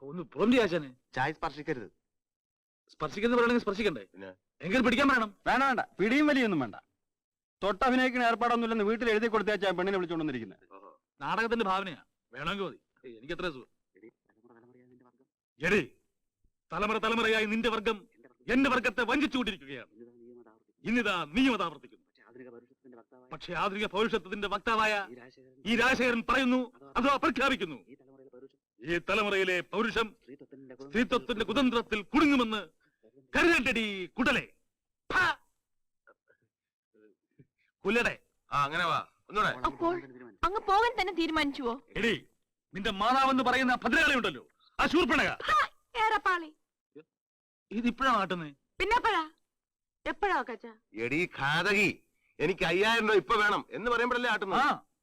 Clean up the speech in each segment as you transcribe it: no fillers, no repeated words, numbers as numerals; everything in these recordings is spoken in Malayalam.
ഒന്ന് പ്രോംപ്റ്റ് ആശാനെ. ചായ സ്പർശിക്കരുത്. സ്പർശിക്കുന്ന പറയണെങ്കിൽ സ്പർശിക്കണ്ടേ? എങ്കിലും പിടിക്കാൻ പറയണം. വേണ്ട പിടിയും വലിയൊന്നും വേണ്ട. തൊട്ടഭിനയിക്കുന്ന ഏർപ്പാടൊന്നുമില്ലെന്ന് വീട്ടിൽ എഴുതി കൊടുത്തേച്ചാ പെണ്ണിനെ വിളിച്ചുകൊണ്ടിരിക്കുന്നത്. നാടകത്തിന്റെ ഭാവനയാ. വേണമെങ്കിൽ മതി. എനിക്ക് എത്ര എടി, തലമുറ തലമുറയായി നിന്റെ വർഗം എന്റെ വർഗത്തെ വഞ്ചിച്ചുകൊണ്ടിരിക്കുകയാണ്. ഇന്നിതാ നീയും അത് ആവർത്തിക്കുന്നു. പക്ഷേ ആധുനിക പൗരുഷത്വത്തിന്റെ വക്താവായ ഈ രാജശേഖരൻ പറയുന്നു, അതോ പ്രഖ്യാപിക്കുന്നു, ഈ തലമുറയിലെ പൗരുഷം സ്ത്രീത്വത്തിന്റെ കുതന്ത്രത്തിൽ കുടുങ്ങുമെന്ന് കരുതേണ്ടടി കുടലെ. കുലടെ. അങ്ങനെ വാ. ഒന്നുകൂടെ. അപ്പോൾ അങ്ങ് പോകാൻ തന്നെ തീരുമാനിച്ചുവോ? എടി, നിന്റെ മാതാവെന്ന് പറയുന്ന ഭദ്രകാളി ഉണ്ടല്ലോ, ആ ശൂർപ്പണക. ഇതിപ്പോഴാ നാട്ടുന്നേ? പിന്നെപ്പോഴാ? എപ്പോഴാ കച്ച? എടി ഘാതകി, എനിക്ക് 5000 രൂപ ഇപ്പൊ വേണം എന്ന് പറയുമ്പോഴല്ലേ ആട്ടുന്നു.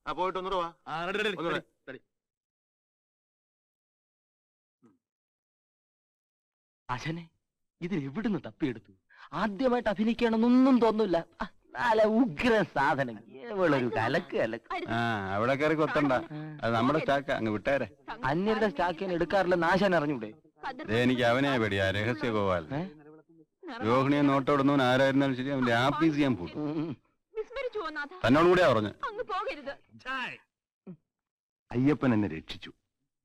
ആ പോയിട്ട് ഒന്നുകൂടെ വാ. ആശാനെ, ഇതിൽ എവിടുന്ന് തപ്പിയെടുത്തു? ആദ്യമായിട്ട് അഭിനയിക്കണമെന്നൊന്നും തോന്നില്ല. നല്ല ഉഗ്ര സാധനം, ഒരു കലക്ക് കലക്ക്. അവിടെ കയറി കൊത്തണ്ട, അത് നമ്മുടെ സ്റ്റാക്ക്, അങ്ങ് വിട്ടേരെ. അന്യരുടെ സ്റ്റാക്കിന് എടുക്കാറില്ലെന്ന് ആശാൻ അറിഞ്ഞൂടെ? എനിക്ക് അവനെ പേടിയാ, രഹസ്യ ഗോപാൽ. രോഹിണിയെ നോട്ടോടുന്നവൻ ആരായിരുന്നാലും ശരി, അവന്റെ ആഫീസ് ചെയ്യാൻ പൂട്ടും. തന്നോട് കൂടിയാ പറഞ്ഞു. അയ്യപ്പൻ എന്നെ രക്ഷിച്ചു.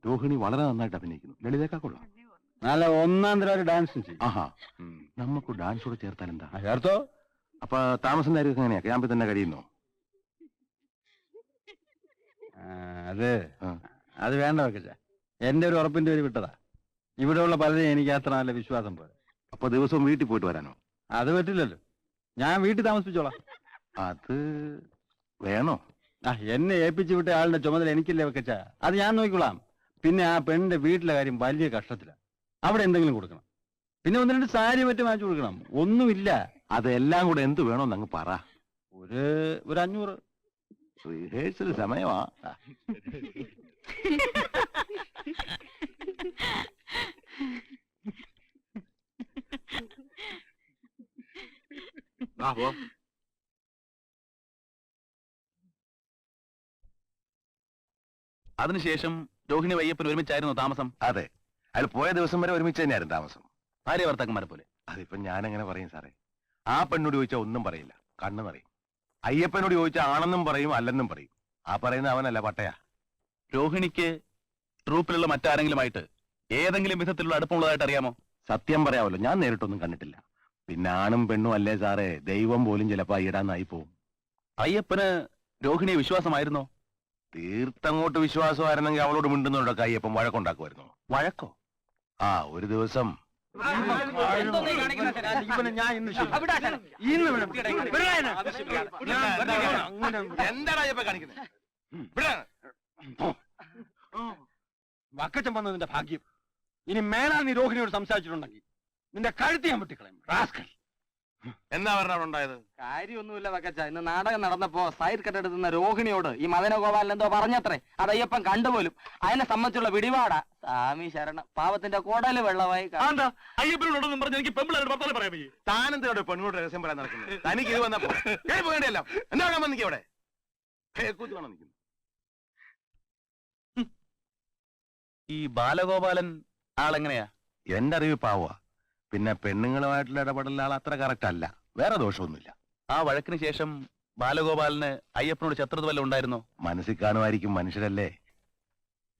രോഹിണി വളരെ നന്നായിട്ട് അഭിനയിക്കുന്നു. ലളിതേക്കാ കൊള്ളാം. നല്ല ഒന്നാം തരം ഒരു ഡാൻസും ചെയ്യും. ആഹാ, നമുക്ക് ഡാൻസ് കൂടെ ചേർത്താൽ എന്താ? ചേർത്തോ? അപ്പൊ താമസം കാര്യമൊക്കെ എങ്ങനെയാ? ക്യാമ്പിൽ തന്നെ കഴിയുന്നോ? അത് വേണ്ട വെക്കച്ച. എന്റെ ഒരു ഉറപ്പിന്റെ പേര് വിട്ടതാ. ഇവിടെയുള്ള പലരെയും എനിക്ക് അത്ര നല്ല വിശ്വാസം പോലെ. അപ്പൊ ദിവസവും വീട്ടിൽ പോയിട്ട് വരാനോ? അത് പറ്റില്ലല്ലോ, ഞാൻ വീട്ടിൽ താമസിപ്പിച്ചോളാം. അത് വേണോ? എന്നെ ഏൽപ്പിച്ചു വിട്ട ആളുടെ ചുമതല എനിക്കില്ലേ വെക്കച്ച. അത് ഞാൻ നോക്കിക്കൊള്ളാം. പിന്നെ ആ പെണ്ണിന്റെ വീട്ടിലെ കാര്യം വലിയ കഷ്ടത്തിലാണ്. അവിടെ എന്തെങ്കിലും കൊടുക്കണം. പിന്നെ 1-2 സാരി മറ്റും വാങ്ങിച്ചു കൊടുക്കണം. ഒന്നുമില്ല. അതെല്ലാം കൂടെ എന്ത് വേണോന്ന് അങ്ങ് പറ. ഒരു 500. റിഹേഴ്സൽ സമയമാ. അതിനുശേഷം രോഹിണി അയ്യപ്പൻ ഒരുമിച്ചായിരുന്നു താമസം? അതെ, അയാൾ പോയ ദിവസം വരെ ഒരുമിച്ച് തന്നെയായിരുന്നു താമസം. ഭാര്യ ഭർത്താക്കന്മാരെ പോലെ. അതിപ്പോ ഞാൻ എങ്ങനെ പറയും സാറേ? ആ പെണ്ണോട് ചോദിച്ചാൽ ഒന്നും പറയില്ല, കണ്ണു നിറയും. അയ്യപ്പനോട് ചോദിച്ചാൽ ആണെന്നും പറയും, അല്ലെന്നും പറയും. ആ പറയുന്ന അവനല്ല, പട്ടയാ. രോഹിണിക്ക് ട്രൂപ്പിലുള്ള മറ്റാരെങ്കിലുമായിട്ട് ഏതെങ്കിലും വിധത്തിലുള്ള അടുപ്പമുള്ളതായിട്ട് അറിയാമോ? സത്യം പറയാമല്ലോ, ഞാൻ നേരിട്ടൊന്നും കണ്ടിട്ടില്ല. പിന്നെ ആണും പെണ്ണും അല്ലേ സാറേ, ദൈവം പോലും ചിലപ്പോ ഇടാന്നായി പോവും. അയ്യപ്പന് രോഹിണിയെ വിശ്വാസമായിരുന്നോ? തീർത്തങ്ങോട്ട് വിശ്വാസമായിരുന്നെങ്കിൽ അവളോട് മിണ്ടുന്നവരോടൊക്കെ അയ്യപ്പൻ വഴക്കുണ്ടാക്കുമായിരുന്നു. വഴക്കോ? ആ, ഒരു ദിവസം എന്താടാ അയ്യപ്പ കാണിക്കുന്നത്? വക്കച്ചൻ വന്നതിന്റെ ഭാഗ്യം. ഇനി മേലാ നീ രോഹിണിയോട് സംസാരിച്ചിട്ടുണ്ടെങ്കിൽ നിന്റെ കഴുത്തി ഞാൻ വെട്ടിക്കളയും. റാസ്കൽ. എന്താ പറഞ്ഞ അവിടെ ഉണ്ടായത്? കാര്യമൊന്നുമില്ല വക്കച്ച. ഇന്ന് നാടകം നടന്നപ്പോ സൈഡ് കെട്ടെടുത്തുന്ന രോഹിണിയോട് ഈ മദനഗോപാലൻ എന്തോ പറഞ്ഞത്രേ. അത് അയ്യപ്പൻ കണ്ടുപോലും. അതിനെ സംബന്ധിച്ചുള്ള പിടിപാടാ. സ്വാമി ശരണം. പാവത്തിന്റെ കുടല് വെള്ളമായി. അയ്യപ്പനോടൊന്നും പറഞ്ഞ് എനിക്ക് പെമ്പിളായിട്ട് വർത്താനം പറയാൻ പറ്റി. താനെന്തോടെ പെണ്ണോട് രഹസ്യം പറയാൻ നടക്കുന്നത്? തനിക്ക് ഇത് വന്നപ്പോ പോകേണ്ടല്ലോ. എന്താ കാണാൻ വന്നിക്ക് അവിടെ? കൂത്ത് കാണാൻ നിൽക്കുന്നു. ഈ ബാലഗോപാലൻ ആളെങ്ങനെയാ? എന്റെ അറിവ് പാവുക. പിന്നെ പെണ്ണുങ്ങളുമായിട്ടുള്ള ഇടപെടൽ ആൾ അത്ര കറക്റ്റ് അല്ല. വേറെ ദോഷമൊന്നുമില്ല. ആ വഴക്കിന് ശേഷം ബാലഗോപാലന് അയ്യപ്പനോട് ശത്രുത വല്ല ഉണ്ടായിരുന്നോ? മനസ്സിൽ കാണുമായിരിക്കും, മനുഷ്യരല്ലേ.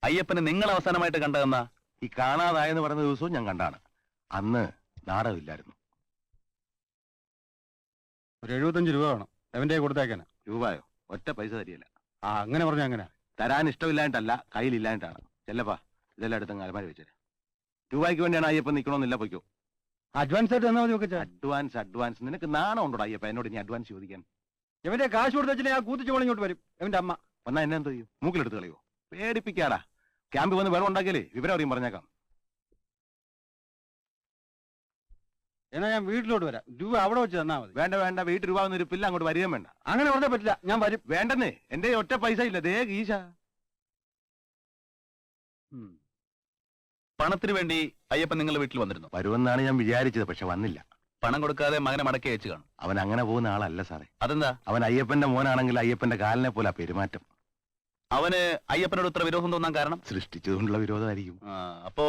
അയ്യപ്പനെ നിങ്ങൾ അവസാനമായിട്ട് കണ്ടതെന്നാ? ഈ കാണാതായെന്ന് പറയുന്ന ദിവസവും ഞാൻ കണ്ടാണ്. അന്ന് നാടകമില്ലായിരുന്നു. ഒരു 75 രൂപ വേണം. എവന്റെ കൊടുത്തേക്കാനാ. രൂപയോ? ഒറ്റ പൈസ തരികയില്ല. അങ്ങനെ പറഞ്ഞ അങ്ങനെ തരാൻ ഇഷ്ടമില്ലായിട്ടല്ല, കയ്യിലില്ലായിട്ടാണ്. ചെല്ലപ്പാ, ഇതെല്ലാം എടുത്തങ്ങ് അലമാരി വെച്ചേരാ. രൂപയ്ക്ക് വേണ്ടിയാണ് അയ്യപ്പൻ നിൽക്കണമെന്നില്ല, പൊയ്ക്കോ. അഡ്വാൻസ് ആയിട്ട് തന്നാ മതി. അഡ്വാൻസ് നിനക്ക് നാണം ഉണ്ടോ അയ്യപ്പ എന്നോട് നീ അഡ്വാൻസ് ചോദിക്കാൻ? ഇവന്റെ കാശ് കൊടുത്തേ ആ കൂത്തിച്ചോളം ഇങ്ങോട്ട് വരും. എവന്റെ അമ്മ വന്നാ എന്നെ എന്തോ ചെയ്യും? മൂക്കിലെടുത്ത് കളയോ? പേടിപ്പിക്കാടാ. ക്യാമ്പിൽ വന്ന് വെള്ളം ഉണ്ടാക്കിയാലേ വിവരം അറിയും, പറഞ്ഞേക്കാം. എന്നാ ഞാൻ വീട്ടിലോട്ട് വരാം. രൂപ അവിടെ വെച്ച് തന്നാ മതി. വേണ്ട വേണ്ട, വീട്ടിൽ രൂപ ഒന്നും ഇരിപ്പില്ല, അങ്ങോട്ട് വരികയും വേണ്ട. അങ്ങനെ പറഞ്ഞാൽ പറ്റില്ല, ഞാൻ വരും. വേണ്ടെന്നേ, എന്റെ ഒറ്റ പൈസ ഇല്ല. ദേ ഗീശ. പണത്തിന് വേണ്ടി അയ്യപ്പൻ നിങ്ങളുടെ വീട്ടിൽ വന്നിരുന്നു? വരുമെന്നാണ് ഞാൻ വിചാരിച്ചത്, പക്ഷെ വന്നില്ല. പണം കൊടുക്കാതെ മകനെ മടക്കി അയച്ചു കാണും. അവൻ അങ്ങനെ പോകുന്ന ആളല്ല സാറേ. അതെന്താ? അവൻ അയ്യപ്പന്റെ മോനാണെങ്കിൽ അയ്യപ്പന്റെ കാലിനെ പോലെ പെരുമാറ്റം. അവന് അയ്യപ്പനോട് ഇത്ര വിരോധം തോന്നാൻ കാരണം? സൃഷ്ടിച്ചതുകൊണ്ടുള്ള വിരോധമായിരിക്കും. അപ്പോ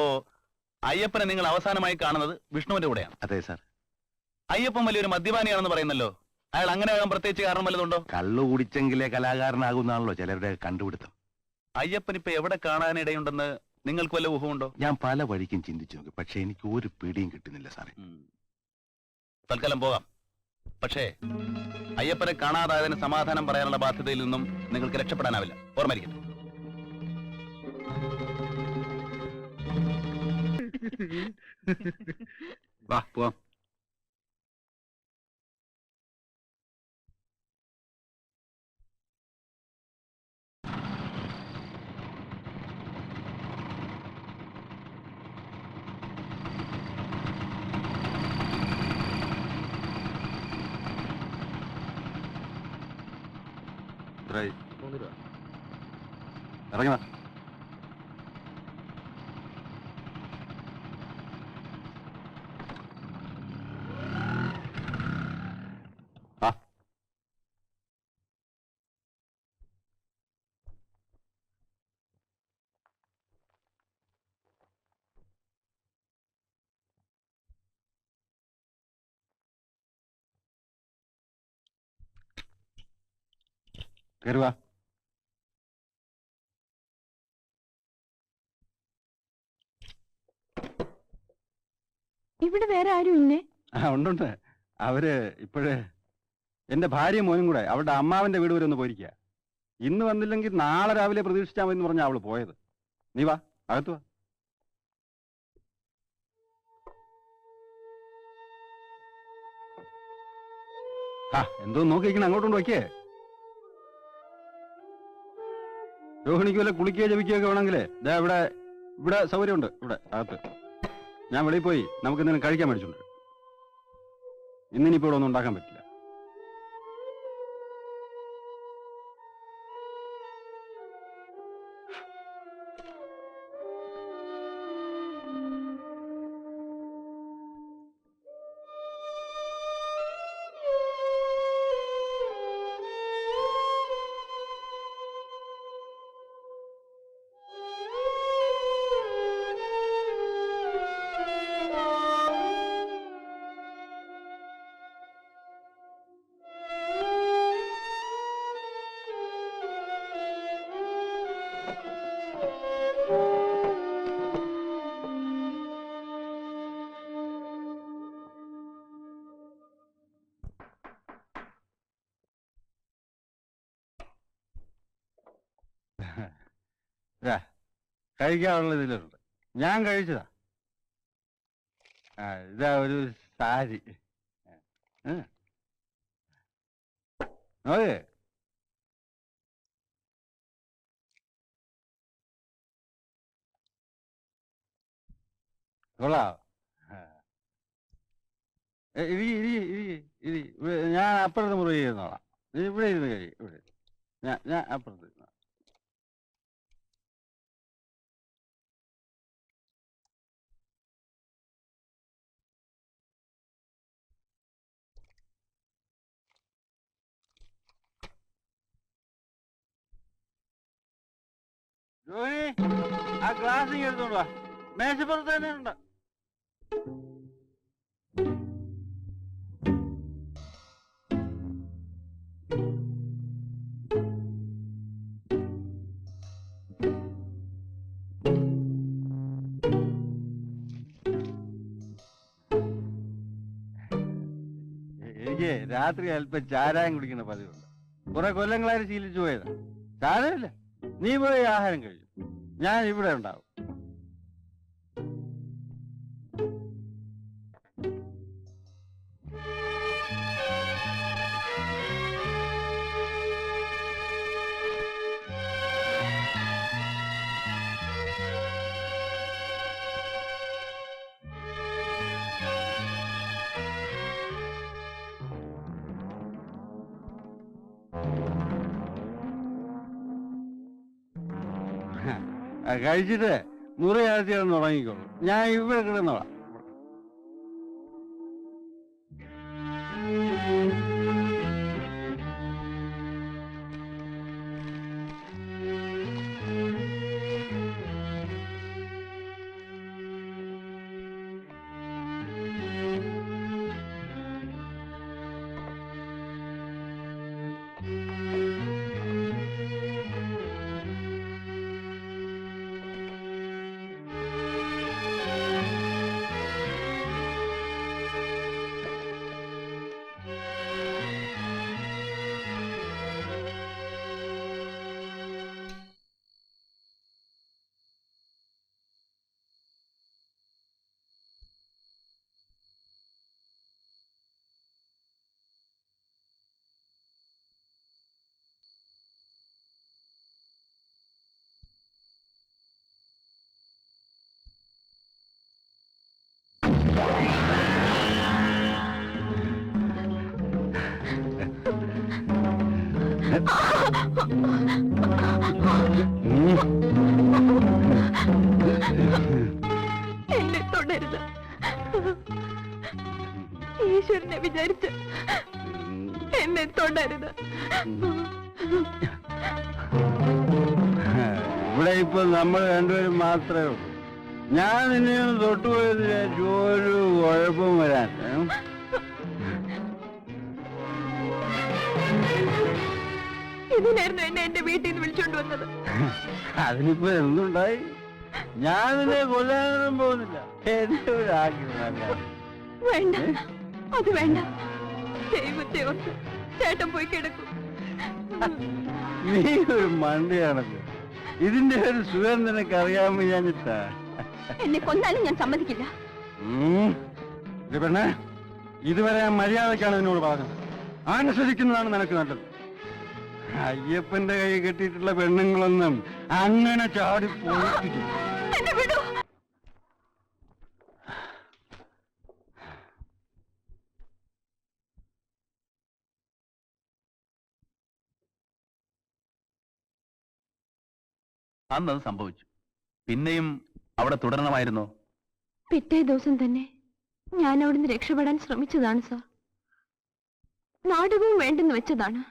അയ്യപ്പനെ നിങ്ങൾ അവസാനമായി കാണുന്നത് വിഷ്ണുവിന്റെ കൂടെയാണ്. അതെ സാർ. അയ്യപ്പൻ വലിയൊരു മദ്യപാനിയാണെന്ന് പറയുന്നല്ലോ. അയാൾ അങ്ങനെ ആകാൻ പ്രത്യേകിച്ച് കാരണം വല്ലതുണ്ടോ? കള്ളു കുടിച്ചെങ്കിലേ കലാകാരനാകുന്നാണല്ലോ ചിലരുടെ കണ്ടുപിടുത്തം. അയ്യപ്പൻ ഇപ്പൊ എവിടെ കാണാനിടയുണ്ടെന്ന് നിങ്ങൾക്ക് വല്ല ഊഹമുണ്ടോ? ഞാൻ പല വഴിക്കും ചിന്തിച്ചു നോക്കി, പക്ഷെ എനിക്ക് ഒരു പിടിയും കിട്ടുന്നില്ല സാറേ. തൽക്കാലം പോകാം. പക്ഷേ അയ്യപ്പനെ കാണാതായതിന് സമാധാനം പറയാനുള്ള ബാധ്യതയിൽ നിന്നും നിങ്ങൾക്ക് രക്ഷപ്പെടാനാവില്ല. ഓർമ്മയിരിക്കട്ടെ. വാ പോവാം. ഇറങ്ങി വാ. കയറി വാ. ഇവിടെ വേറെ ആരും ഇല്ലേ? ഉണ്ടുണ്ട്. അവര് ഇപ്പോഴേ എന്റെ ഭാര്യയും മോനും കൂടെ അവളുടെ അമ്മാവന്റെ വീട് വരെ ഒന്ന് പോയിരിക്കുക. ഇന്ന് വന്നില്ലെങ്കിൽ നാളെ രാവിലെ പ്രതീക്ഷിച്ചാൽ മതി എന്ന് പറഞ്ഞാ അവള് പോയത്. നീ വാ, അകത്ത് വാ. എന്തോ നോക്കിയിരിക്കണം, അങ്ങോട്ടുണ്ട് വയ്ക്കേ. രോഹിണിക്ക് വല്ല കുളിക്കുകയോ ജപിക്കുകയൊക്കെ വേണമെങ്കിലേ ദേ ഇവിടെ സൗകര്യമുണ്ട്. ഇവിടെ അകത്ത് ഞാൻ വെളിയിൽ പോയി നമുക്ക് എന്തെങ്കിലും കഴിക്കാൻ മേടിച്ചുണ്ട്. ഇന്നിനിപ്പോ ഇവിടെ ഒന്നും ഉണ്ടാക്കാൻ പറ്റില്ല. കഴിക്കാനുള്ള ഇതിലുണ്ട്. ഞാൻ കഴിച്ചതാ. ഇതാ ഒരു സാരി. ഓയേ കൊള്ളാം. ഞാൻ അപ്പുറത്ത് മുറി ചെയ്യുന്നോളാം. ഇവിടെ ഇരുന്ന് കഴിയും. ഇവിടെ ഞാൻ അപ്പുറത്ത് ഇരുന്നോളാം. ജോലി ആ ഗ്ലാസ് എടുത്തോണ്ട് വാ. മേശപ്പുറത്ത് തന്നെ ഉണ്ട്. എനിക്ക് രാത്രി അല്പം ചാരായം കുടിക്കുന്ന പതിവുണ്ട്. കുറെ കൊല്ലങ്ങളായി ശീലിച്ചു പോയതാ. ചാരമില്ല, നീ പോയി ആഹാരം കഴിച്ചു. ഞാൻ ഇവിടെ ഉണ്ടാവും. കഴിച്ചിട്ട് മുറി അകത്ത് കിടന്ന് ഉറങ്ങിക്കോളൂ. ഞാൻ ഇവിടെ കിടന്നോളാം. എന്നെ തൊടരുത്. ഈശ്വരനെ വിചാരിച്ച് എന്നെ തൊടരുത്. ഇവിടെ ഇപ്പൊ നമ്മൾ രണ്ടുപേരും മാത്രമേ ഉള്ളൂ. ഞാൻ നിന്നെ തൊട്ടുപോയതിൽ ഒരു കുഴപ്പം വരാൻ. ഇതിനായിരുന്നു എന്നെ എന്റെ വീട്ടിൽ നിന്ന് വിളിച്ചോണ്ട് വന്നത്. അതിനിപ്പോ എന്തുണ്ടായി? ഞാൻ നിന്നെ കൊല്ലാനൊന്നും പോകുന്നില്ല. എന്റെ ഒരു ആഗ്രഹം. വേണ്ട, അത് വേണ്ട. ദൈവത്തെ ഓർത്ത് ചേട്ടൻ പോയി കിടക്കും. നീ ഒരു മണ്ടിയാണല്ലോ. ഇതിന്റെ ഒരു സുഖം നിനക്ക് അറിയാമോ? ഞാനിട്ടാ എന്നെ കൊന്നാലും ഞാൻ സമ്മതിക്കില്ല. പെണ്ണെ, ഇതുവരെ ഞാൻ മര്യാദക്കാണ് നിന്നോട് പറഞ്ഞത്. അനുസരിക്കുന്നതാണ് നിനക്ക് നല്ലത്. അയ്യപ്പന്റെ കൈ കെട്ടിയിട്ടുള്ള പെണ്ണുങ്ങളൊന്നും അങ്ങനെ ചാടി പോയിട്ടില്ല. എന്നെ വിടൂ. അന്നത് സംഭവിച്ചു. പിന്നെയും അവിടെ തുടരണമായിരുന്നോ? പിറ്റേ ദിവസം തന്നെ ഞാൻ അവിടുന്ന് രക്ഷപ്പെടാൻ ശ്രമിച്ചതാണ് സാർ. നാടകവും വേണ്ടെന്ന് വെച്ചതാണ്.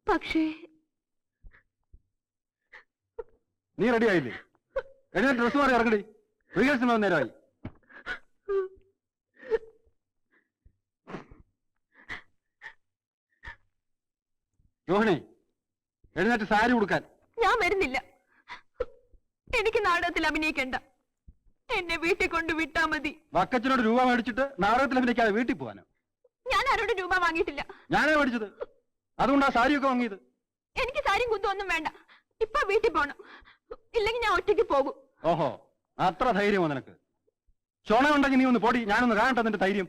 പക്ഷേ നീ റെഡി ആയില്ലേ? എഴുന്നേറ്റ് ഡ്രസ് മാറി ഇറങ്ങടി. റിഹേഴ്സൽ നേരമായി. രോഹിണി, എഴുന്നേറ്റ് സാരി ഉടുക്കാൻ. ഞാൻ വരുന്നില്ല. എനിക്ക് നാടകത്തിൽ അഭിനയിക്കണ്ട. എന്നെ വീട്ടിൽ കൊണ്ട് വിട്ടാ മതി. വക്കച്ചനോട് രൂപ മേടിച്ചിട്ട് നാടകത്തിൽ അഭിനയിക്കാതെ വീട്ടിൽ പോകാനോ? ഞാൻ ആരോട് രൂപ വാങ്ങിയിട്ടില്ല. ഞാനേ മേടിച്ചത്. അതുകൊണ്ടാ സാരിയൊക്കെ വാങ്ങിയത്. എനിക്ക് സാരിയും കുത്തും ഒന്നും വേണ്ട. ഇപ്പൊ വീട്ടിൽ പോണം. ഇല്ലെങ്കിൽ ഞാൻ ഒറ്റയ്ക്ക് പോകും. ഓഹോ, അത്ര ധൈര്യമോ നിനക്ക്? ചുണ ഉണ്ടെങ്കിൽ നീ ഒന്ന് പൊടി. ഞാനൊന്ന് കാണട്ടെ നിന്റെ ധൈര്യം.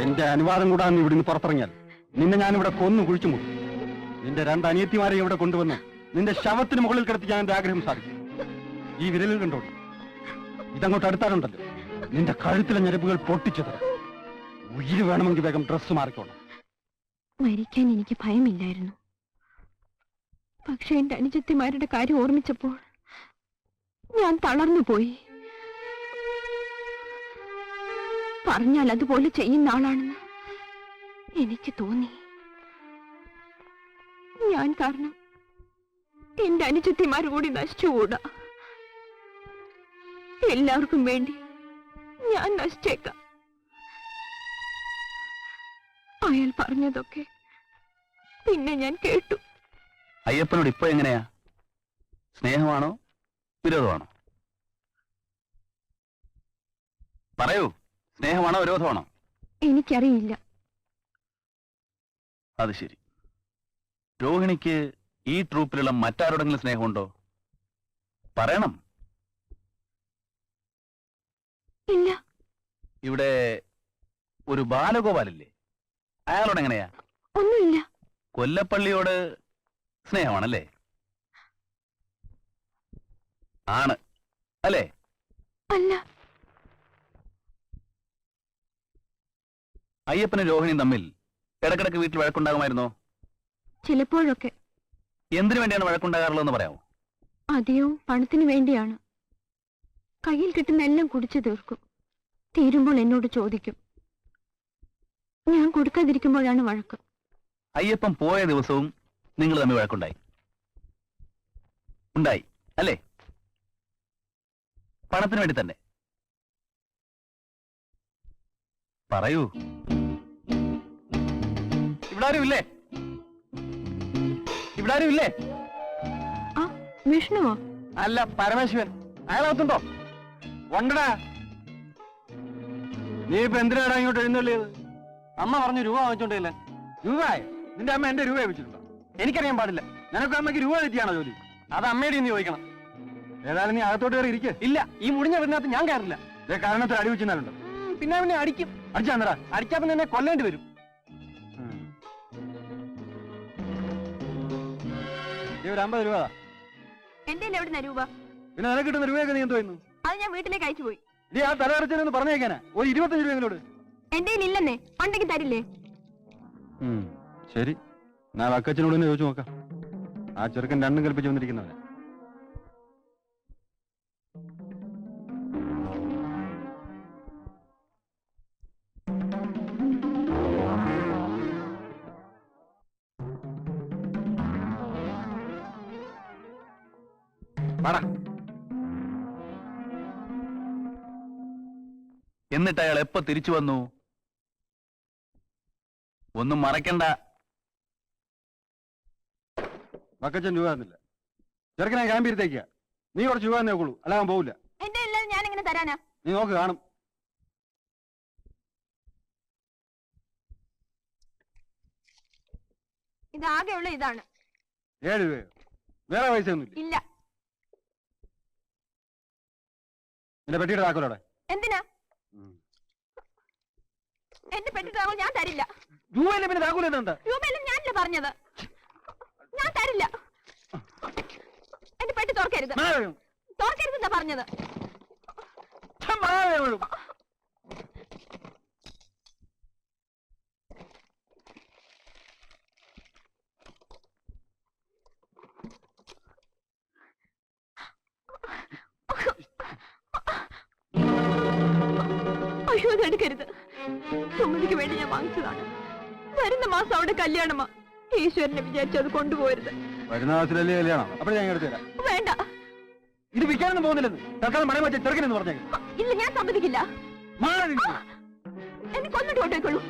എന്റെ അനുവാദം കൂടാതെ നീ ഇവിടുന്ന് പുറത്തിറങ്ങിയാൽ നിന്നെ ഞാനിവിടെ കൊന്നു കുഴിച്ചു മുട്ടും. നിന്റെ രണ്ട് അനിയത്തിമാരെ ഇവിടെ കൊണ്ടുവന്ന് നിന്റെ ശവത്തിന് മുകളിൽ കിടത്തി ഞാൻ എന്റെ ആഗ്രഹം സാധിക്കും. ഈ വിരലിൽ കണ്ടോളൂ. ഇതങ്ങോട്ട് അടുത്താറുണ്ടല്ലോ, നിന്റെ കഴുത്തിലെ ഞരമ്പുകൾ പൊട്ടിച്ചത്. ഉയിര് വേണമെങ്കിൽ വേഗം ഡ്രസ്സ് മാറിക്കോണം. മരിക്കാൻ എനിക്ക് ഭയമില്ലായിരുന്നു. പക്ഷെ എന്റെ അനുജത്തിമാരുടെ കാര്യം ഓർമ്മിച്ചപ്പോൾ ഞാൻ തളർന്നു പോയി. പറഞ്ഞാൽ അതുപോലെ ചെയ്യുന്ന ആളാണെന്ന് എനിക്ക് തോന്നി. ഞാൻ കാരണം എന്റെ അനുജത്തിമാർ കൂടി നശിച്ചുകൂടാ. എല്ലാവർക്കും വേണ്ടി ഞാൻ നശിച്ചേക്കാം. അയാൾ പറഞ്ഞതൊക്കെ പിന്നെ ഞാൻ കേട്ടു. അയ്യപ്പനോട് ഇപ്പൊ എങ്ങനെയാ? സ്നേഹമാണോ വിരോധമാണോ? പറയൂ, സ്നേഹമാണോ വിരോധമാണോ? എനിക്കറിയില്ല. അത് ശരി. രോഹിണിക്ക് ഈ ട്രൂപ്പിലുള്ള മറ്റാരോടെങ്കിലും സ്നേഹമുണ്ടോ? പറയണം. ഇല്ല. ഇവിടെ ഒരു ബാലഗോപാലല്ലേ, അയാളോട് എങ്ങനെയാ? ഒന്നുമില്ല. കൊല്ലപ്പള്ളിയോട് സ്നേഹമാണല്ലേ? ആണ് അല്ലേ? അല്ല. അയ്യപ്പനും രോഹിണിയും തമ്മിൽ ഇടക്കിടക്ക് വീട്ടിൽ വഴക്കുണ്ടാകുമായിരുന്നോ? ചിലപ്പോഴൊക്കെ. എന്തിനു വേണ്ടിയാണ് വഴക്കുണ്ടാകാറുള്ളതെന്ന് പറയാമോ? അധികവും പണത്തിന് വേണ്ടിയാണ്. കയ്യിൽ കിട്ടുന്ന എല്ലാം കുടിച്ചു തീർക്കും. തീരുമ്പോൾ എന്നോട് ചോദിക്കും. ഞാൻ കൊടുക്കാതിരിക്കുമ്പോഴാണ് വഴക്ക്. അയ്യപ്പൻ പോയ ദിവസവും നിങ്ങൾ തമ്മിൽ വഴക്കുണ്ടായി ഉണ്ടായി അല്ലേ? പണത്തിന് വേണ്ടി തന്നെ. പറയൂ. ഇവിടാരും ഇല്ലേ? ഇവിടാരും ഇല്ലേ? ആ, വിഷ്ണുവോ? അല്ല, പരമേശ്വരൻ. അയാളകത്തുണ്ടോ? ഉണ്ടടാ. നീ ഇപ്പൊ എന്തിനാടാ ഇങ്ങോട്ട് എഴുന്നള്ളിയത്? അമ്മ പറഞ്ഞു രൂപ വാങ്ങിച്ചോണ്ടില്ല. രൂപയോ? നിന്റെ അമ്മ എന്റെ രൂപ വെച്ചിട്ടുണ്ടോ? എനിക്കറിയാൻ പാടില്ല. നിനക്ക് അമ്മയ്ക്ക് രൂപ തെറ്റിയാണോ ജോലി? അത് അമ്മയുടെ ഇന്ന് ചോദിക്കണം. ഏതായാലും നീ അകത്തോട്ട് കയറി ഇരിക്കുക. ഇല്ല, ഈ മുടിഞ്ഞ വീടിനകത്ത് ഞാൻ കയറില്ല. ഇതേ കാരണത്തിൽ അടി വെച്ചിരുന്നാലുണ്ടോ? പിന്നെ അവനെ അടിക്കും. അടിച്ചാന്നടാ. അടിച്ചാ പിന്നെ എന്നെ കൊല്ലേണ്ടി വരും. ഒരു 50 രൂപ. എന്റെ എവിടുന്ന രൂപ? പിന്നെ നിനക്ക് കിട്ടുന്ന രൂപയൊക്കെ നീ എന്ത് ചെയ്യുന്നു? അത് ഞാൻ വീട്ടിലേക്ക് അയച്ചു പോയി. നീ ആ തലകറച്ചൊന്ന് പറഞ്ഞേക്കാനാ. ഒരു 25 രൂപ. എന്റെ ഇല്ലെന്നേ. ഉണ്ടെങ്കിൽ തരില്ലേ? ശരി, ഞാൻ വക്കച്ചനോട് തന്നെ ചോദിച്ചു നോക്കാം. ആ ചെറുക്കൻ രണ്ടും കൽപ്പിച്ച് വന്നിരിക്കുന്നവനാ. വാടാ. എന്നിട്ട് അയാൾ എപ്പോ തിരിച്ചു വന്നു? ഒന്നും മറക്കണ്ട. വക്കച്ചൻ രൂപ തന്നില്ല. ചെറുക്കനെ ക്യാമ്പിരുത്തേക്ക. നീ കുറച്ച് രൂപ തന്നെ നോക്കുള്ളൂ, അല്ലാതെ പോവില്ല. എന്റെ ഇല്ലാതെ ഞാൻ എങ്ങനെ തരാനാ? നീ നോക്ക്, കാണും. ഇതാകെയുള്ള ഇതാണ്. 7 രൂപയോ? വേറെ പൈസ ഒന്നുമില്ല? ഇല്ല. നിന്റെ പെട്ടിയുടെ താക്കോലോടെ. എന്തിനാ? എന്റെ പെട്ടിട്ടാകുമ്പോൾ ഞാൻ തരില്ല. രൂപയില്ല, പിന്നെ താക്കോൽ എന്താ? രൂപയെല്ലാം ഞാനല്ലേ പറഞ്ഞത്. ഞാൻ തരില്ല. എന്റെ പെട്ടി തുറക്കരുത്. തുറക്കരുതെന്നാ പറഞ്ഞത്. അയ്യോ, അതെടുക്കരുത്. സുമതിക്ക് വേണ്ടി ഞാൻ വാങ്ങിച്ചതാണ്. വരുന്ന മാസം അവിടെ കല്യാണമാ. ഈശ്വരനെ വിചാരിച്ചു അത് കൊണ്ടുപോകരുത്. വരുന്ന മാസത്തിലല്ലേ കല്യാണം? അപ്പോൾ ഞാൻ എടുത്തു തരാം. വേണ്ട. ഇത് വിൽക്കാനൊന്നും പോകുന്നില്ലെന്ന് തൽക്കാലം മണി വെച്ച ചെറുക്കനെന്ന് പറഞ്ഞേക്കും. ഇല്ല, ഞാൻ സമ്മതിക്കില്ല. മാറി. എന്നെ കൊന്നിട്ട് കൊണ്ടേക്കുള്ളൂ.